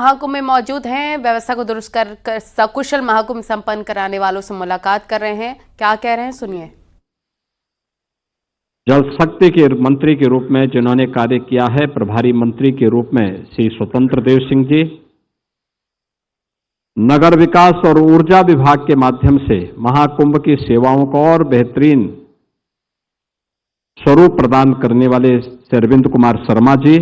महाकुंभ में मौजूद हैं, व्यवस्था को दुरुस्त कर सकुशल महाकुंभ संपन्न कराने वालों से मुलाकात कर रहे हैं। क्या कह रहे हैं, सुनिए। जल शक्ति के मंत्री के रूप में जिन्होंने कार्य किया है, प्रभारी मंत्री के रूप में श्री स्वतंत्र देव सिंह जी, नगर विकास और ऊर्जा विभाग के माध्यम से महाकुंभ की सेवाओं को और बेहतरीन स्वरूप प्रदान करने वाले श्री अरविंद कुमार शर्मा जी,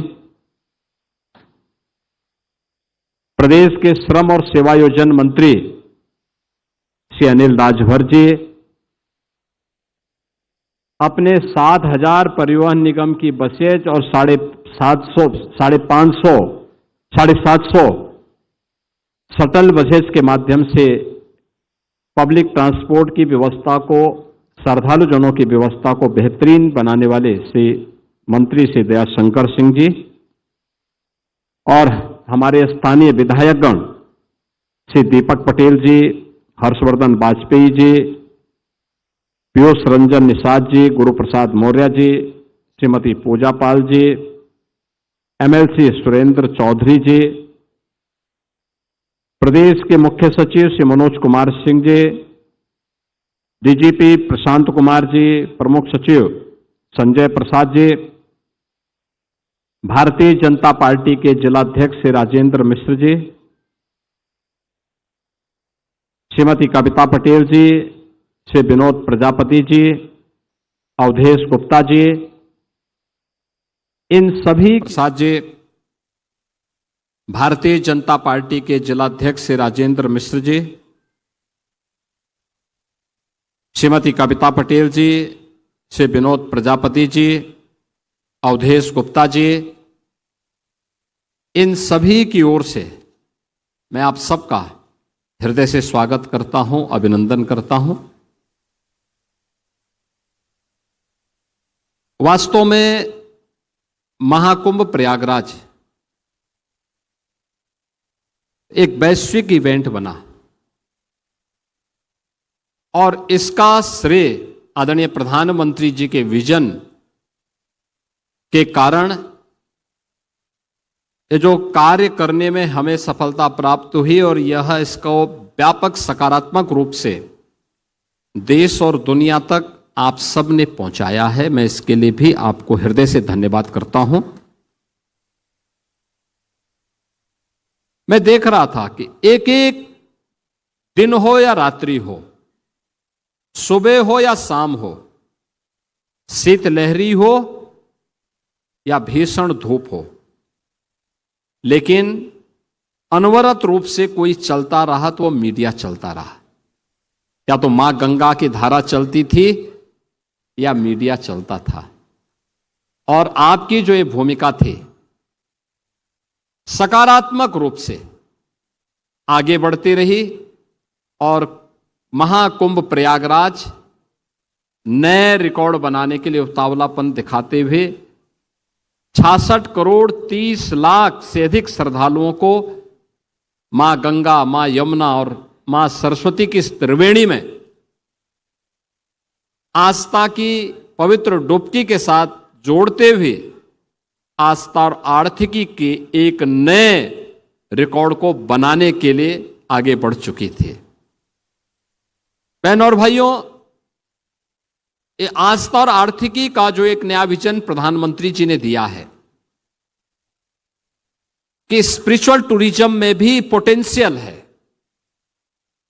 प्रदेश के श्रम और सेवायोजन मंत्री श्री अनिल राजभर जी, अपने 7,000 परिवहन निगम की बसेज और 750 शटल बसेज के माध्यम से पब्लिक ट्रांसपोर्ट की व्यवस्था को, श्रद्धालु जनों की व्यवस्था को बेहतरीन बनाने वाले श्री मंत्री श्री दयाशंकर सिंह जी और हमारे स्थानीय विधायकगण श्री दीपक पटेल जी, हर्षवर्धन वाजपेयी जी, पीयूष रंजन निषाद जी, गुरु प्रसाद मौर्य जी, श्रीमती पूजा पाल जी, एमएलसी सुरेंद्र चौधरी जी, प्रदेश के मुख्य सचिव श्री मनोज कुमार सिंह जी, डीजीपी प्रशांत कुमार जी, प्रमुख सचिव संजय प्रसाद जी, भारतीय जनता पार्टी के जिलाध्यक्ष श्री राजेंद्र मिश्र जी, श्रीमती कविता पटेल जी, श्री विनोद प्रजापति जी, अवधेश गुप्ता जी, इन सभी प्रसाद जी, भारतीय जनता पार्टी के जिलाध्यक्ष श्री राजेंद्र मिश्र जी, श्रीमती कविता पटेल जी, श्री विनोद प्रजापति जी, अवधेश गुप्ता जी, इन सभी की ओर से मैं आप सबका हृदय से स्वागत करता हूं, अभिनंदन करता हूं। वास्तव में महाकुंभ प्रयागराज एक वैश्विक इवेंट बना और इसका श्रेय आदरणीय प्रधानमंत्री जी के विजन के कारण ये जो कार्य करने में हमें सफलता प्राप्त हुई और यह इसको व्यापक सकारात्मक रूप से देश और दुनिया तक आप सब ने पहुंचाया है। मैं इसके लिए भी आपको हृदय से धन्यवाद करता हूं। मैं देख रहा था कि एक एक दिन हो या रात्रि हो, सुबह हो या शाम हो, शीतलहरी हो या भीषण धूप हो, लेकिन अनवरत रूप से कोई चलता रहा तो वो मीडिया चलता रहा। या तो मां गंगा की धारा चलती थी या मीडिया चलता था। और आपकी जो ये भूमिका थी, सकारात्मक रूप से आगे बढ़ती रही और महाकुंभ प्रयागराज नए रिकॉर्ड बनाने के लिए उतावलापन दिखाते हुए 66 करोड़ 30 लाख से अधिक श्रद्धालुओं को मां गंगा, मां यमुना और मां सरस्वती की इस त्रिवेणी में आस्था की पवित्र डुबकी के साथ जोड़ते हुए आस्था और आर्थिकी के एक नए रिकॉर्ड को बनाने के लिए आगे बढ़ चुकी थी। बहनों और भाइयों, ये आस्था और आर्थिकी का जो एक नया विजन प्रधानमंत्री जी ने दिया है कि स्पिरिचुअल टूरिज्म में भी पोटेंशियल है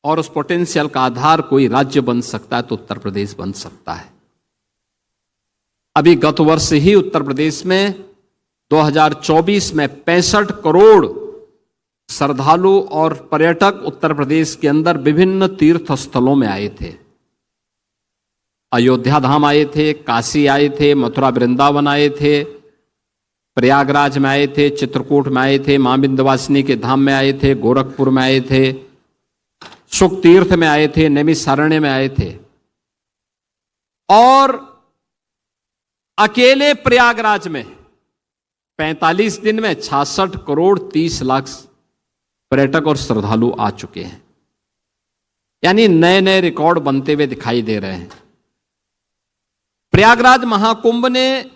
और उस पोटेंशियल का आधार कोई राज्य बन सकता है तो उत्तर प्रदेश बन सकता है। अभी गत वर्ष ही उत्तर प्रदेश में 2024 में 65 करोड़ श्रद्धालु और पर्यटक उत्तर प्रदेश के अंदर विभिन्न तीर्थ स्थलों में आए थे। अयोध्या धाम आए थे, काशी आए थे, मथुरा वृंदावन आए थे, प्रयागराज में आए थे, चित्रकूट में आए थे, मां विंध्यवासिनी के धाम में आए थे, गोरखपुर में आए थे, सुख तीर्थ में आए थे, नैमिषारण्य में आए थे। और अकेले प्रयागराज में 45 दिन में 66 करोड़ 30 लाख पर्यटक और श्रद्धालु आ चुके हैं। यानी नए नए रिकॉर्ड बनते हुए दिखाई दे रहे हैं। प्रयागराज महाकुंभ ने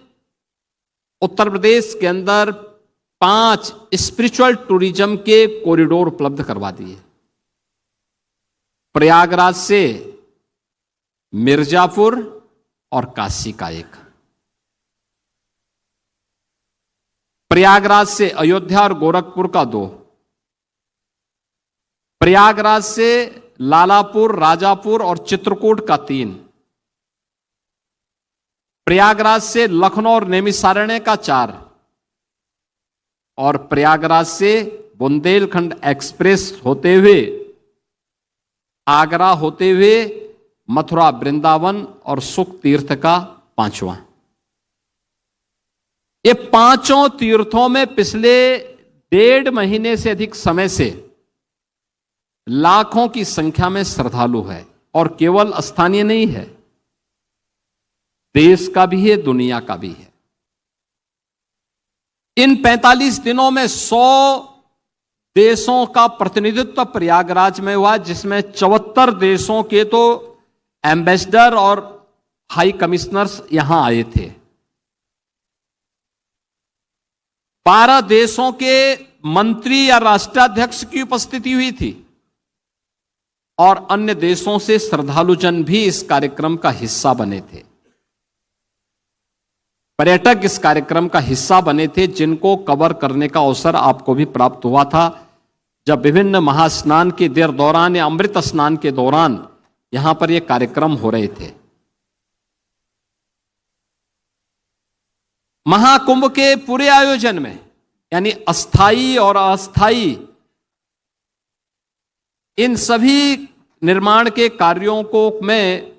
उत्तर प्रदेश के अंदर 5 स्पिरिचुअल टूरिज्म के कॉरिडोर उपलब्ध करवा दिए। प्रयागराज से मिर्जापुर और काशी का एक, प्रयागराज से अयोध्या और गोरखपुर का 2, प्रयागराज से लालापुर, राजापुर और चित्रकूट का 3, प्रयागराज से लखनऊ और नैमिषारण्य का 4 और प्रयागराज से बुंदेलखंड एक्सप्रेस होते हुए आगरा होते हुए मथुरा, वृंदावन और सुख तीर्थ का 5वां। ये 5 तीर्थों में पिछले 1.5 महीने से अधिक समय से लाखों की संख्या में श्रद्धालु है, और केवल स्थानीय नहीं है, देश का भी है, दुनिया का भी है। इन 45 दिनों में 100 देशों का प्रतिनिधित्व प्रयागराज में हुआ, जिसमें 74 देशों के तो एम्बेसडर और हाई कमिश्नर्स यहां आए थे। 12 देशों के मंत्री या राष्ट्राध्यक्ष की उपस्थिति हुई थी, और अन्य देशों से श्रद्धालुजन भी इस कार्यक्रम का हिस्सा बने थे। पर्यटक इस कार्यक्रम का हिस्सा बने थे, जिनको कवर करने का अवसर आपको भी प्राप्त हुआ था, जब विभिन्न महास्नान के दौरान या अमृत स्नान के दौरान यहां पर यह कार्यक्रम हो रहे थे। महाकुंभ के पूरे आयोजन में, यानी अस्थाई और अस्थाई इन सभी निर्माण के कार्यों को में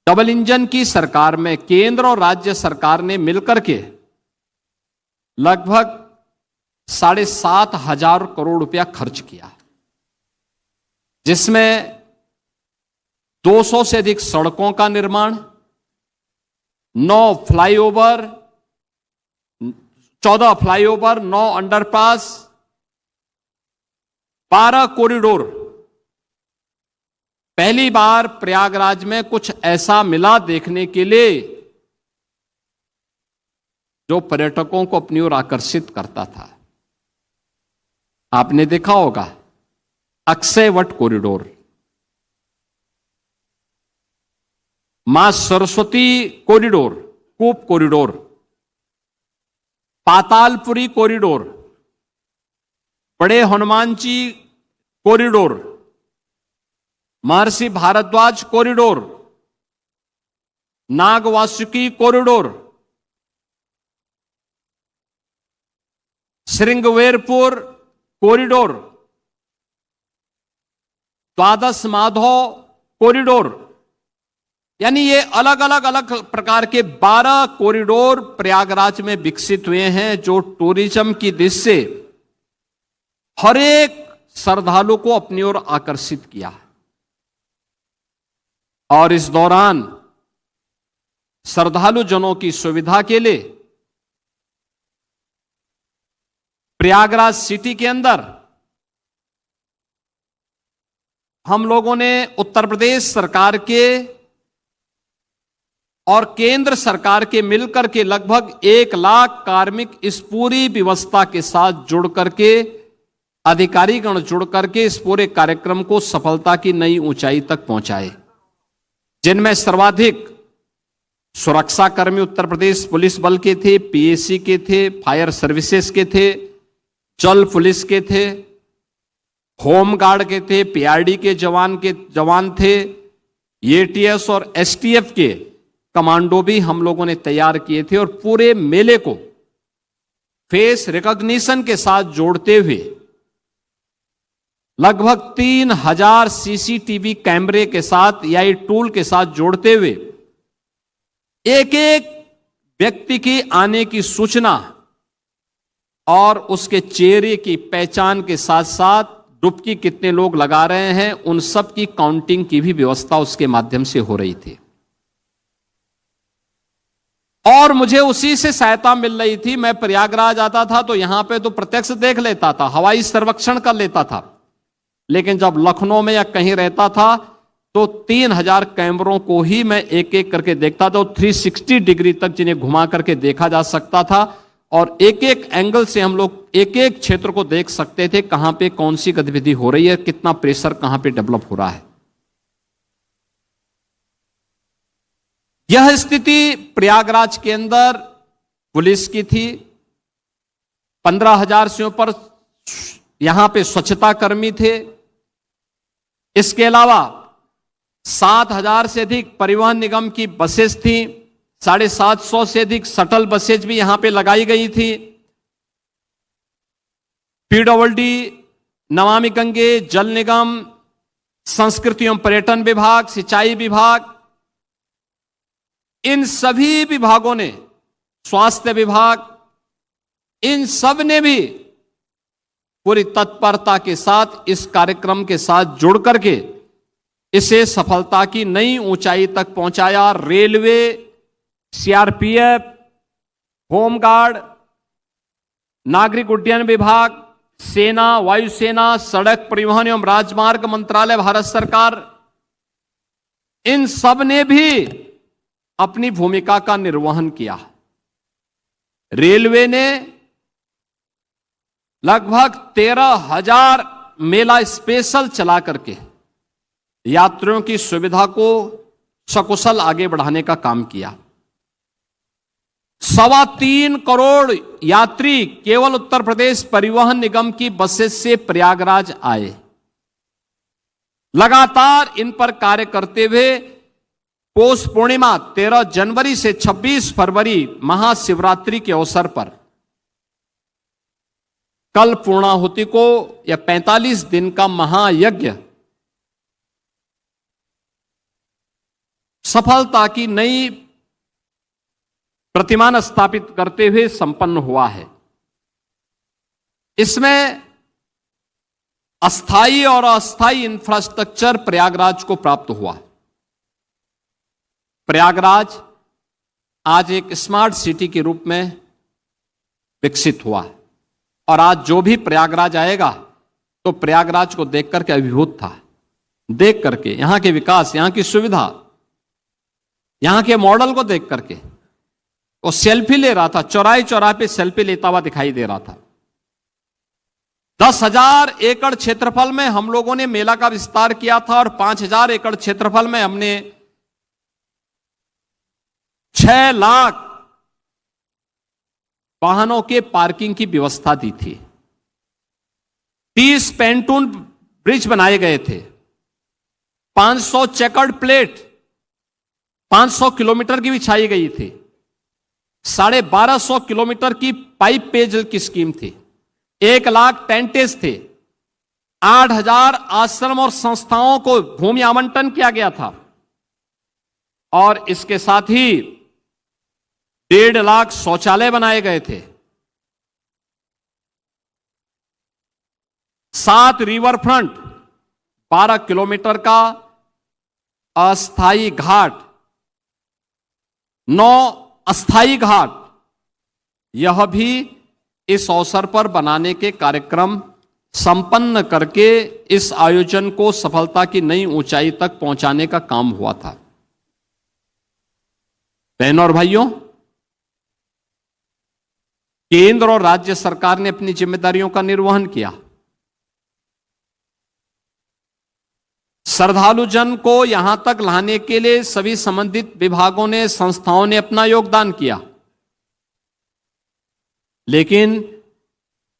डबल इंजन की सरकार में केंद्र और राज्य सरकार ने मिलकर के लगभग 7,500 करोड़ रुपया खर्च किया, जिसमें 200 से अधिक सड़कों का निर्माण, 9 फ्लाईओवर, 14 फ्लाईओवर, 9 अंडरपास, 12 कॉरिडोर। पहली बार प्रयागराज में कुछ ऐसा मिला देखने के लिए जो पर्यटकों को अपनी ओर आकर्षित करता था। आपने देखा होगा अक्षयवट कॉरिडोर, मां सरस्वती कॉरिडोर, कूप कॉरिडोर, पातालपुरी कॉरिडोर, बड़े Hanuman ji corridor, Maharshi Bharadwaj corridor, Nagvasuki corridor, Shringverpur corridor, Dwadash Madhav corridor, यानी ये अलग अलग प्रकार के 12 कॉरिडोर प्रयागराज में विकसित हुए हैं, जो टूरिज्म की दृष्टि से हर एक श्रद्धालु को अपनी ओर आकर्षित किया। और इस दौरान श्रद्धालु जनों की सुविधा के लिए प्रयागराज सिटी के अंदर हम लोगों ने उत्तर प्रदेश सरकार के और केंद्र सरकार के मिलकर के लगभग 1 लाख कार्मिक इस पूरी व्यवस्था के साथ जुड़ करके, अधिकारीगण जुड़ करके इस पूरे कार्यक्रम को सफलता की नई ऊंचाई तक पहुंचाए, जिनमें सर्वाधिक सुरक्षा कर्मी उत्तर प्रदेश पुलिस बल के थे, पीएसी के थे, फायर सर्विसेज के थे, जल पुलिस के थे, होम गार्ड के थे, पीआरडी के जवान थे, एटीएस और एसटीएफ के कमांडो भी हम लोगों ने तैयार किए थे। और पूरे मेले को फेस रिकॉग्निशन के साथ जोड़ते हुए लगभग 3000 सीसीटीवी कैमरे के साथ या टूल के साथ जोड़ते हुए एक एक व्यक्ति की आने की सूचना और उसके चेहरे की पहचान के साथ साथ डुबकी कितने लोग लगा रहे हैं, उन सब की काउंटिंग की भी व्यवस्था उसके माध्यम से हो रही थी। और मुझे उसी से सहायता मिल रही थी। मैं प्रयागराज आता था तो यहां पे तो प्रत्यक्ष देख लेता था, हवाई सर्वेक्षण कर लेता था, लेकिन जब लखनऊ में या कहीं रहता था तो 3000 कैमरों को ही मैं एक एक करके देखता था। 360 डिग्री तक जिन्हें घुमा करके देखा जा सकता था, और एक एक एंगल से हम लोग एक एक क्षेत्र को देख सकते थे, कहां पे कौन सी गतिविधि हो रही है, कितना प्रेशर कहां पे डेवलप हो रहा है। यह स्थिति प्रयागराज के अंदर पुलिस की थी। 15,000 से ऊपर यहां पे स्वच्छता कर्मी थे। इसके अलावा 7,000 से अधिक परिवहन निगम की बसेस थी। 750 से अधिक शटल बसेज भी यहां पे लगाई गई थी। पीडब्ल्यूडी, नमामि गंगे, जल निगम, संस्कृति एवं पर्यटन विभाग, सिंचाई विभाग, इन सभी विभागों ने, स्वास्थ्य विभाग, इन सब ने भी पूरी तत्परता के साथ इस कार्यक्रम के साथ जुड़ करके इसे सफलता की नई ऊंचाई तक पहुंचाया। रेलवे, सीआरपीएफ, होमगार्ड, नागरिक उड्डयन विभाग, सेना, वायुसेना, सड़क परिवहन एवं राजमार्ग मंत्रालय, भारत सरकार, इन सब ने भी अपनी भूमिका का निर्वहन किया। रेलवे ने लगभग 13,000 मेला स्पेशल चला करके यात्रियों की सुविधा को सकुशल आगे बढ़ाने का काम किया। 3.25 करोड़ यात्री केवल उत्तर प्रदेश परिवहन निगम की बसेस से प्रयागराज आए। लगातार इन पर कार्य करते हुए पौष पूर्णिमा 13 जनवरी से 26 फरवरी महाशिवरात्रि के अवसर पर कल पूर्णाहुति को यह 45 दिन का महायज्ञ सफलता की नई प्रतिमान स्थापित करते हुए संपन्न हुआ है। इसमें अस्थायी और अस्थायी इंफ्रास्ट्रक्चर प्रयागराज को प्राप्त हुआ। प्रयागराज आज एक स्मार्ट सिटी के रूप में विकसित हुआ है और आज जो भी प्रयागराज आएगा तो प्रयागराज को देख करके अभिभूत था। देख करके यहां के विकास, यहां की सुविधा, यहां के मॉडल को देख करके वो सेल्फी ले रहा था। चौराहे चौराहे पे सेल्फी लेता हुआ दिखाई दे रहा था। 10,000 एकड़ क्षेत्रफल में हम लोगों ने मेला का विस्तार किया था और 5,000 एकड़ क्षेत्रफल में हमने 6 लाख वाहनों के पार्किंग की व्यवस्था दी थी। 30 पेंटून ब्रिज बनाए गए थे। 500 चेकर्ड प्लेट 500 किलोमीटर की बिछाई गई थी। 1250 किलोमीटर की पाइप पेयजल की स्कीम थी। 1 लाख टेंटेज थे। 8,000 आश्रम और संस्थाओं को भूमि आवंटन किया गया था और इसके साथ ही 1.5 लाख शौचालय बनाए गए थे। 7 रिवर फ्रंट, 12 किलोमीटर का अस्थायी घाट, 9 अस्थायी घाट, यह भी इस अवसर पर बनाने के कार्यक्रम संपन्न करके इस आयोजन को सफलता की नई ऊंचाई तक पहुंचाने का काम हुआ था। बहनों और भाइयों, केंद्र और राज्य सरकार ने अपनी जिम्मेदारियों का निर्वहन किया। श्रद्धालु जन को यहां तक लाने के लिए सभी संबंधित विभागों ने, संस्थाओं ने अपना योगदान किया। लेकिन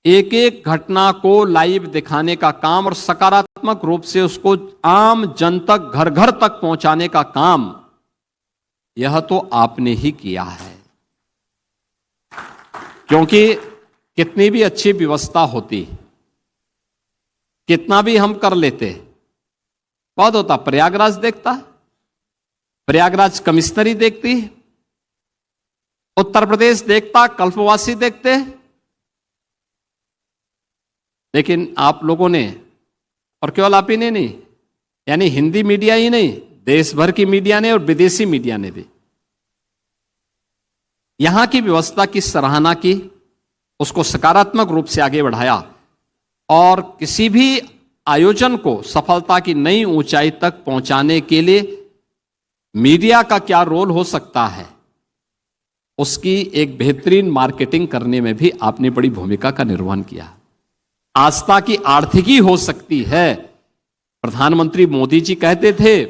एक एक घटना को लाइव दिखाने का काम और सकारात्मक रूप से उसको आम जन तक, घर घर तक पहुंचाने का काम, यह तो आपने ही किया है। क्योंकि कितनी भी अच्छी व्यवस्था होती, कितना भी हम कर लेते, बहुत होता प्रयागराज देखता, प्रयागराज कमिश्नरी देखती, उत्तर प्रदेश देखता, कल्पवासी देखते। लेकिन आप लोगों ने, और केवल आप ही ने नहीं, यानी हिंदी मीडिया ही नहीं, देश भर की मीडिया ने और विदेशी मीडिया ने भी यहां की व्यवस्था की सराहना की, उसको सकारात्मक रूप से आगे बढ़ाया और किसी भी आयोजन को सफलता की नई ऊंचाई तक पहुंचाने के लिए मीडिया का क्या रोल हो सकता है, उसकी एक बेहतरीन मार्केटिंग करने में भी आपने बड़ी भूमिका का निर्वहन किया। आस्था की आर्थिकी हो सकती है, प्रधानमंत्री मोदी जी कहते थे,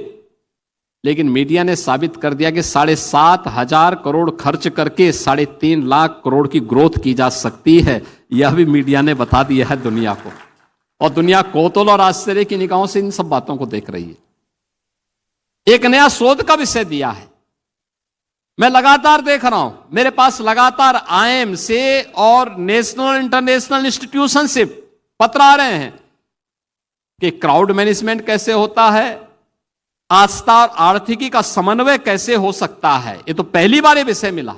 लेकिन मीडिया ने साबित कर दिया कि 7,500 करोड़ खर्च करके 3.5 लाख करोड़ की ग्रोथ की जा सकती है। यह भी मीडिया ने बता दिया है दुनिया को, और दुनिया कौतूहल और आश्चर्य की निगाहों से इन सब बातों को देख रही है। एक नया शोध का विषय दिया है, मैं लगातार देख रहा हूं, मेरे पास लगातार IIM से और नेशनल इंटरनेशनल इंस्टीट्यूशन से पत्र आ रहे हैं कि क्राउड मैनेजमेंट कैसे होता है, आस्था और आर्थिकी का समन्वय कैसे हो सकता है। ये तो पहली बार ये विषय मिला।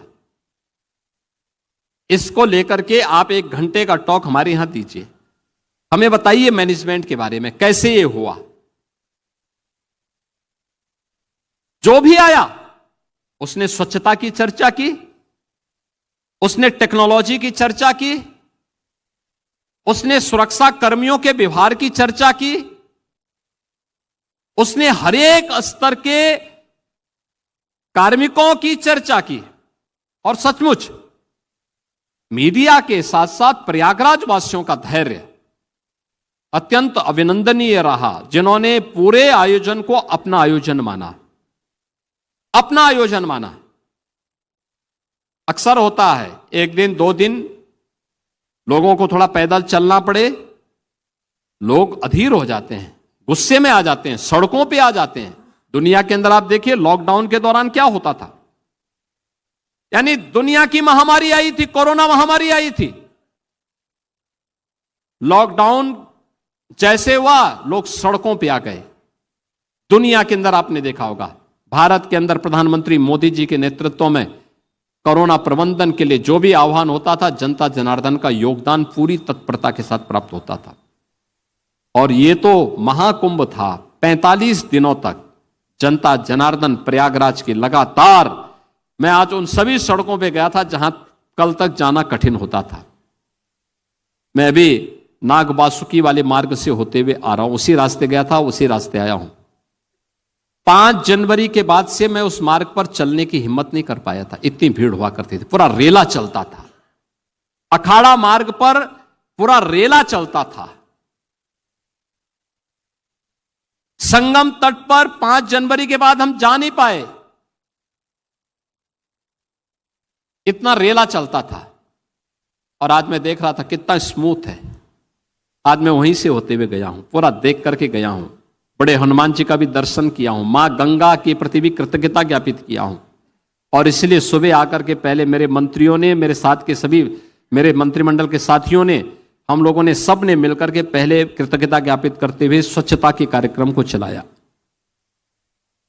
इसको लेकर के आप 1 घंटे का टॉक हमारे यहां दीजिए, हमें बताइए मैनेजमेंट के बारे में कैसे ये हुआ। जो भी आया उसने स्वच्छता की चर्चा की, उसने टेक्नोलॉजी की चर्चा की, उसने सुरक्षा कर्मियों के व्यवहार की चर्चा की, उसने हर एक स्तर के कार्मिकों की चर्चा की। और सचमुच मीडिया के साथ साथ प्रयागराज वासियों का धैर्य अत्यंत अभिनंदनीय रहा, जिन्होंने पूरे आयोजन को अपना आयोजन माना, अपना आयोजन माना। अक्सर होता है 1 दिन 2 दिन लोगों को थोड़ा पैदल चलना पड़े, लोग अधीर हो जाते हैं, गुस्से में आ जाते हैं, सड़कों पे आ जाते हैं। दुनिया के अंदर आप देखिए लॉकडाउन के दौरान क्या होता था, यानी दुनिया की महामारी आई थी, कोरोना महामारी आई थी, लॉकडाउन जैसे हुआ लोग सड़कों पे आ गए। दुनिया के अंदर आपने देखा होगा, भारत के अंदर प्रधानमंत्री मोदी जी के नेतृत्व में कोरोना प्रबंधन के लिए जो भी आह्वान होता था, जनता जनार्दन का योगदान पूरी तत्परता के साथ प्राप्त होता था। और ये तो महाकुंभ था, 45 दिनों तक जनता जनार्दन प्रयागराज की लगातार, मैं आज उन सभी सड़कों पे गया था जहां कल तक जाना कठिन होता था। मैं अभी नागबासुकी वाले मार्ग से होते हुए आ रहा हूं, उसी रास्ते गया था, उसी रास्ते आया हूं। 5 जनवरी के बाद से मैं उस मार्ग पर चलने की हिम्मत नहीं कर पाया था, इतनी भीड़ हुआ करती थी, पूरा रेला चलता था। अखाड़ा मार्ग पर पूरा रेला चलता था। संगम तट पर 5 जनवरी के बाद हम जा नहीं पाए, इतना रेला चलता था। और आज मैं देख रहा था कितना स्मूथ है। आज मैं वहीं से होते हुए गया हूं, पूरा देख करके गया हूं, बड़े हनुमान जी का भी दर्शन किया हूं, मां गंगा के प्रति भी कृतज्ञता ज्ञापित किया हूं। और इसलिए सुबह आकर के पहले मेरे मंत्रियों ने, मेरे साथ के सभी मेरे मंत्रिमंडल के साथियों ने, हम लोगों ने सब ने मिलकर के पहले कृतज्ञता ज्ञापित करते हुए स्वच्छता के कार्यक्रम को चलाया।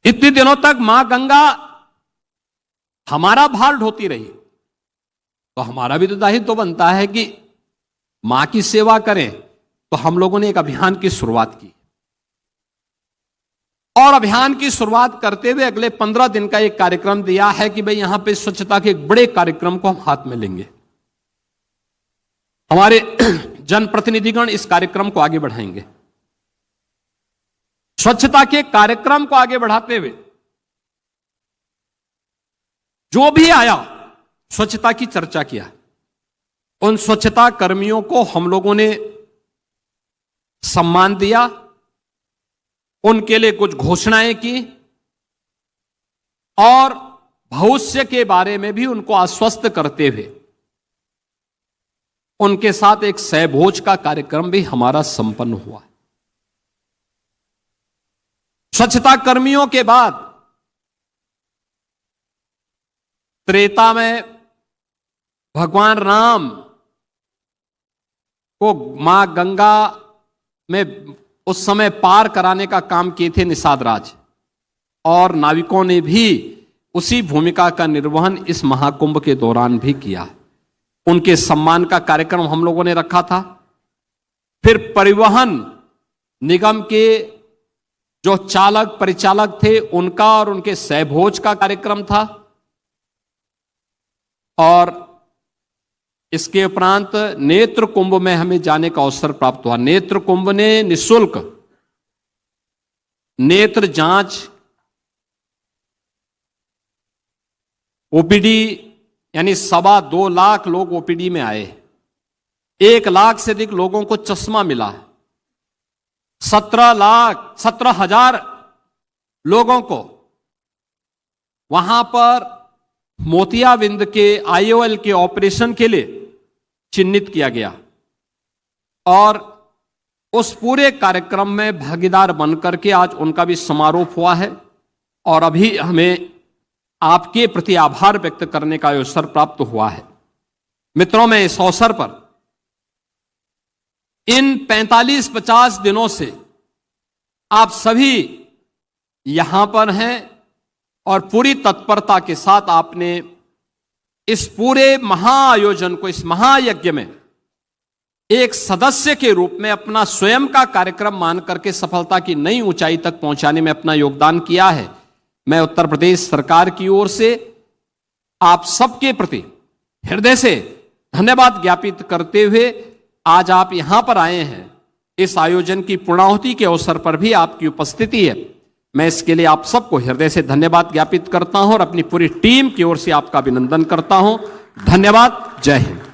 इतने दिनों तक मां गंगा हमारा भार ढोती रही, तो हमारा भी तो दायित्व बनता है कि मां की सेवा करें। तो हम लोगों ने एक अभियान की शुरुआत की, और अभियान की शुरुआत करते हुए अगले 15 दिन का एक कार्यक्रम दिया है कि भाई यहां पे स्वच्छता के एक बड़े कार्यक्रम को हम हाथ में लेंगे। हमारे जनप्रतिनिधिगण इस कार्यक्रम को आगे बढ़ाएंगे। स्वच्छता के कार्यक्रम को आगे बढ़ाते हुए जो भी आया स्वच्छता की चर्चा किया। उन स्वच्छता कर्मियों को हम लोगों ने सम्मान दिया, उनके लिए कुछ घोषणाएं की, और भविष्य के बारे में भी उनको आश्वस्त करते हुए उनके साथ एक सहभोज का कार्यक्रम भी हमारा संपन्न हुआ। स्वच्छता कर्मियों के बाद त्रेता में भगवान राम को मां गंगा में उस समय पार कराने का काम किए थे निषाद राज, और नाविकों ने भी उसी भूमिका का निर्वहन इस महाकुंभ के दौरान भी किया। उनके सम्मान का कार्यक्रम हम लोगों ने रखा था। फिर परिवहन निगम के जो चालक परिचालक थे उनका और उनके सहभोज का कार्यक्रम था। और इसके उपरांत नेत्र कुंभ में हमें जाने का अवसर प्राप्त हुआ। नेत्र कुंभ ने निःशुल्क नेत्र जांच, ओपीडी यानी 2.25 लाख लोग ओपीडी में आए, 1 लाख से अधिक लोगों को चश्मा मिला, 17,000 लोगों को वहां पर मोतियाबिंद के IOL के ऑपरेशन के लिए चिन्हित किया गया और उस पूरे कार्यक्रम में भागीदार बनकर के आज उनका भी समारोह हुआ है। और अभी हमें आपके प्रति आभार व्यक्त करने का अवसर प्राप्त हुआ है। मित्रों, मैं इस अवसर पर इन 45-50 दिनों से आप सभी यहां पर हैं और पूरी तत्परता के साथ आपने इस पूरे महाआयोजन को, इस महायज्ञ में एक सदस्य के रूप में अपना स्वयं का कार्यक्रम मान करके सफलता की नई ऊंचाई तक पहुंचाने में अपना योगदान किया है। मैं उत्तर प्रदेश सरकार की ओर से आप सबके प्रति हृदय से धन्यवाद ज्ञापित करते हुए आज आप यहां पर आए हैं। इस आयोजन की पूर्णाहुति के अवसर पर भी आपकी उपस्थिति है, मैं इसके लिए आप सबको हृदय से धन्यवाद ज्ञापित करता हूं और अपनी पूरी टीम की ओर से आपका अभिनंदन करता हूं। धन्यवाद। जय हिंद।